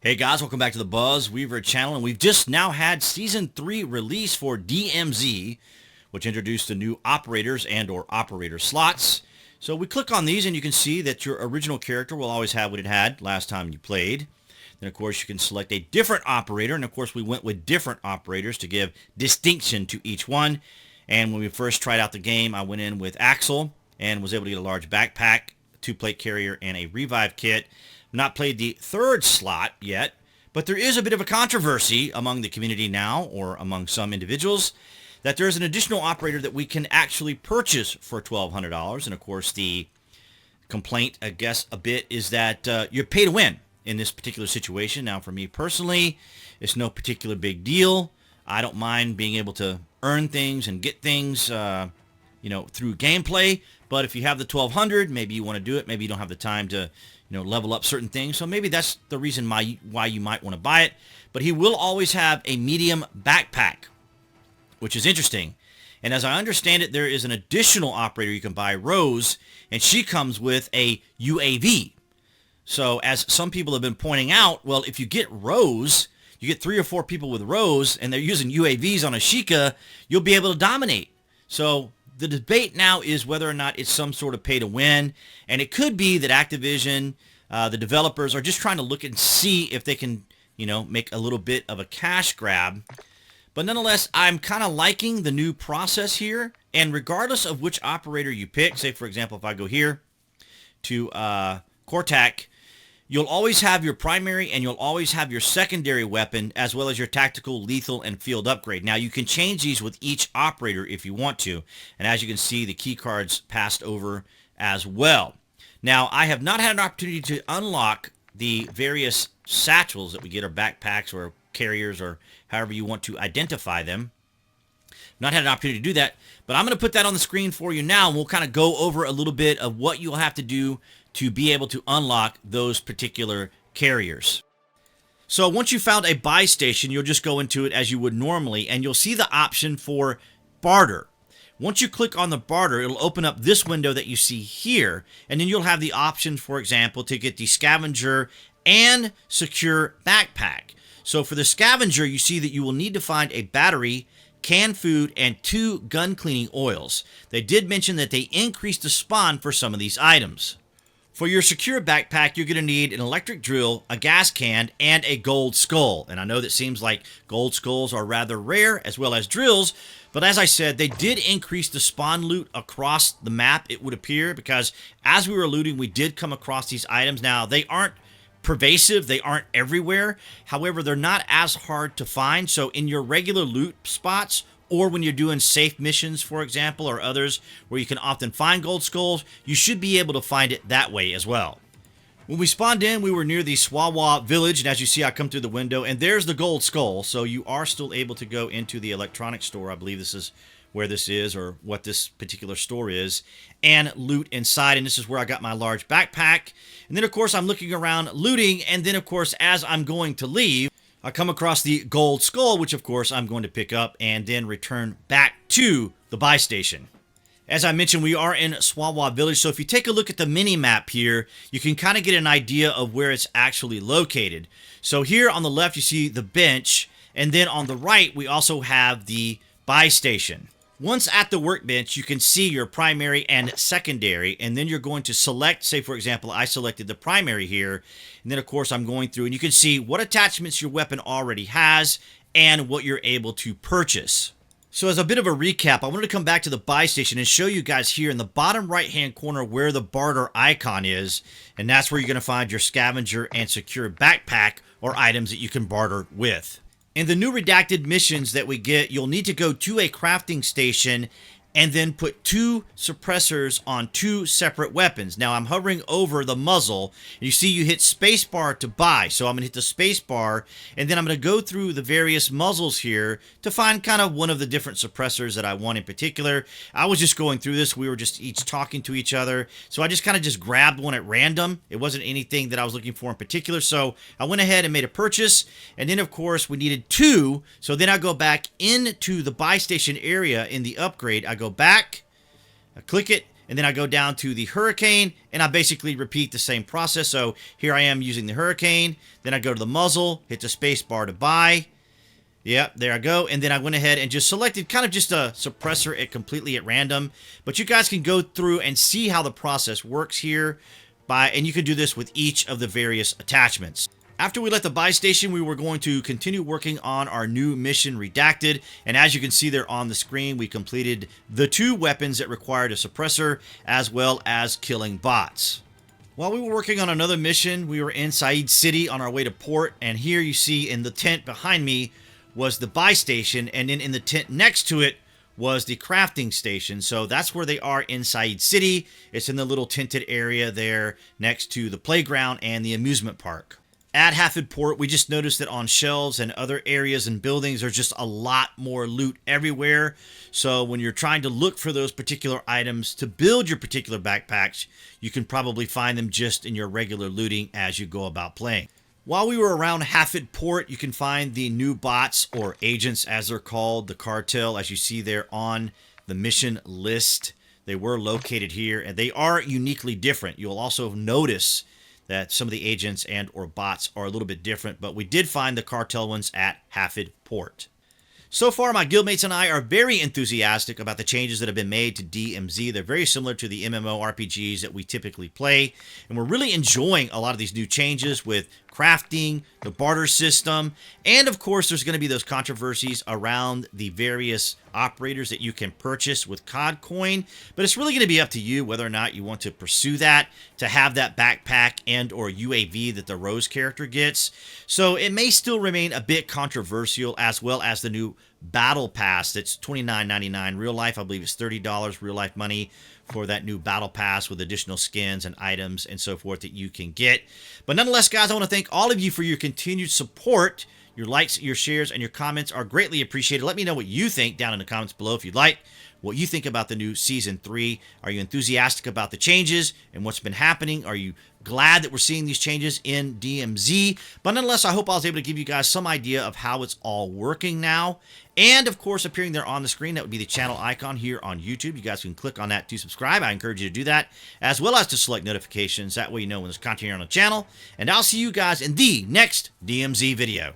Hey guys, welcome back to the BuzWeaver channel, and we've just now had Season 3 release for DMZ, which introduced the new operators and or operator slots. So we click on these and you can see that your original character will always have what it had last time you played. Then of course you can select a different operator, and of course we went with different operators to give distinction to each one. And when we first tried out the game, I went in with Axel and was able to get a large backpack, 2-plate carrier, and a revive kit. Not played the third slot yet, but there is a bit of a controversy among the community now, or among some individuals, that there's an additional operator that we can actually purchase for $1,200. And of course the complaint, I guess, a bit is that you're pay to win in this particular situation. Now for me personally, it's no particular big deal. I don't mind being able to earn things and get things through gameplay. But if you have the 1,200, maybe you want to do it. Maybe you don't have the time to level up certain things. So maybe that's the reason why you might want to buy it. But he will always have a medium backpack, which is interesting. And as I understand it, there is an additional operator you can buy, Rose, and she comes with a UAV. So as some people have been pointing out, well, if you get Rose, you get 3 or 4 people with Rose, and they're using UAVs on a Sheikah, you'll be able to dominate. So the debate now is whether or not it's some sort of pay to win, and it could be that Activision, the developers, are just trying to look and see if they can, make a little bit of a cash grab. But nonetheless, I'm kind of liking the new process here, and regardless of which operator you pick, say for example, if I go here to Cortac, you'll always have your primary and you'll always have your secondary weapon, as well as your tactical, lethal, and field upgrade. Now, you can change these with each operator if you want to. And as you can see, the key cards passed over as well. Now, I have not had an opportunity to unlock the various satchels that we get, or backpacks, or carriers, or however you want to identify them. Not had an opportunity to do that, but I'm going to put that on the screen for you now, and we'll kind of go over a little bit of what you'll have to do to be able to unlock those particular carriers. So once you found a buy station, you'll just go into it as you would normally, and you'll see the option for barter. Once you click on the barter, it'll open up this window that you see here, and then you'll have the options, for example, to get the scavenger and secure backpack. So for the scavenger, you see that you will need to find a battery, canned food, and 2 gun cleaning oils. They did mention that they increased the spawn for some of these items. For your secure backpack, you're going to need an electric drill, a gas can, and a gold skull. And I know that seems like gold skulls are rather rare, as well as drills, but as I said, they did increase the spawn loot across the map, it would appear, because as we were looting, we did come across these items. Now, they aren't pervasive, they aren't everywhere. However, they're not as hard to find. So in your regular loot spots, or when you're doing safe missions, for example, or others where you can often find gold skulls, you should be able to find it that way as well. When we spawned in, we were near the MWII village, and as you see, I come through the window, and there's the gold skull. So you are still able to go into the electronics store. I believe this is where this is, or what this particular store is, and loot inside. And this is where I got my large backpack. And then, of course, I'm looking around looting, and then, of course, as I'm going to leave, I come across the gold skull, which of course I'm going to pick up and then return back to the buy station. As I mentioned, we are in MWII Village, so if you take a look at the mini map here, you can kind of get an idea of where it's actually located. So here on the left, you see the bench, and then on the right, we also have the buy station. Once at the workbench, you can see your primary and secondary, and then you're going to select, say for example, I selected the primary here, and then of course I'm going through, and you can see what attachments your weapon already has and what you're able to purchase. So as a bit of a recap, I wanted to come back to the buy station and show you guys here in the bottom right hand corner where the barter icon is, and that's where you're going to find your scavenger and secure backpack, or items that you can barter with. In the new redacted missions that we get, you'll need to go to a crafting station and then put 2 suppressors on 2 separate weapons. Now, I'm hovering over the muzzle, and you see you hit spacebar to buy. So I'm going to hit the spacebar, and then I'm going to go through the various muzzles here to find kind of one of the different suppressors that I want in particular. I was just going through this. We were just each talking to each other. So I just kind of just grabbed one at random. It wasn't anything that I was looking for in particular. So I went ahead and made a purchase. And then, of course, we needed 2. So then I go back into the buy station area in the upgrade. I go back, I click it, and then I go down to the hurricane, and I basically repeat the same process. So here I am using the hurricane, then I go to the muzzle, hit the space bar to buy. Yep, there I go. And then I went ahead and just selected kind of just a suppressor it completely at random. But you guys can go through and see how the process works here. And you can do this with each of the various attachments. After we left the buy station, we were going to continue working on our new mission, Redacted. And as you can see there on the screen, we completed the 2 weapons that required a suppressor, as well as killing bots. While we were working on another mission, we were in Said City on our way to port. And here you see in the tent behind me was the buy station, and then in the tent next to it was the crafting station. So that's where they are in Said City. It's in the little tented area there next to the playground and the amusement park. At Hafid Port, we just noticed that on shelves and other areas and buildings, there's just a lot more loot everywhere. So when you're trying to look for those particular items to build your particular backpacks, you can probably find them just in your regular looting as you go about playing. While we were around Hafid Port, you can find the new bots, or agents as they're called, the cartel, as you see there on the mission list. They were located here, and they are uniquely different. You'll also notice that some of the agents and or bots are a little bit different, but we did find the cartel ones at Hafid Port. So far, my guildmates and I are very enthusiastic about the changes that have been made to DMZ. They're very similar to the MMORPGs that we typically play, and we're really enjoying a lot of these new changes with crafting, the barter system, and of course there's going to be those controversies around the various operators that you can purchase with COD coin, but it's really going to be up to you whether or not you want to pursue that, to have that backpack and or UAV that the Rose character gets. So it may still remain a bit controversial, as well as the new battle pass that's $29.99. Real life, I believe, is $30 real life money for that new battle pass with additional skins and items and so forth that you can get. But nonetheless, guys, I want to thank all of you for your continued support. Your likes, your shares, and your comments are greatly appreciated. Let me know what you think down in the comments below if you'd like. What you think about the new Season 3. Are you enthusiastic about the changes and what's been happening? Are you glad that we're seeing these changes in DMZ? But nonetheless, I hope I was able to give you guys some idea of how it's all working now. And of course, appearing there on the screen, that would be the channel icon here on YouTube. You guys can click on that to subscribe. I encourage you to do that, as well as to select notifications. That way you know when there's content here on the channel. And I'll see you guys in the next DMZ video.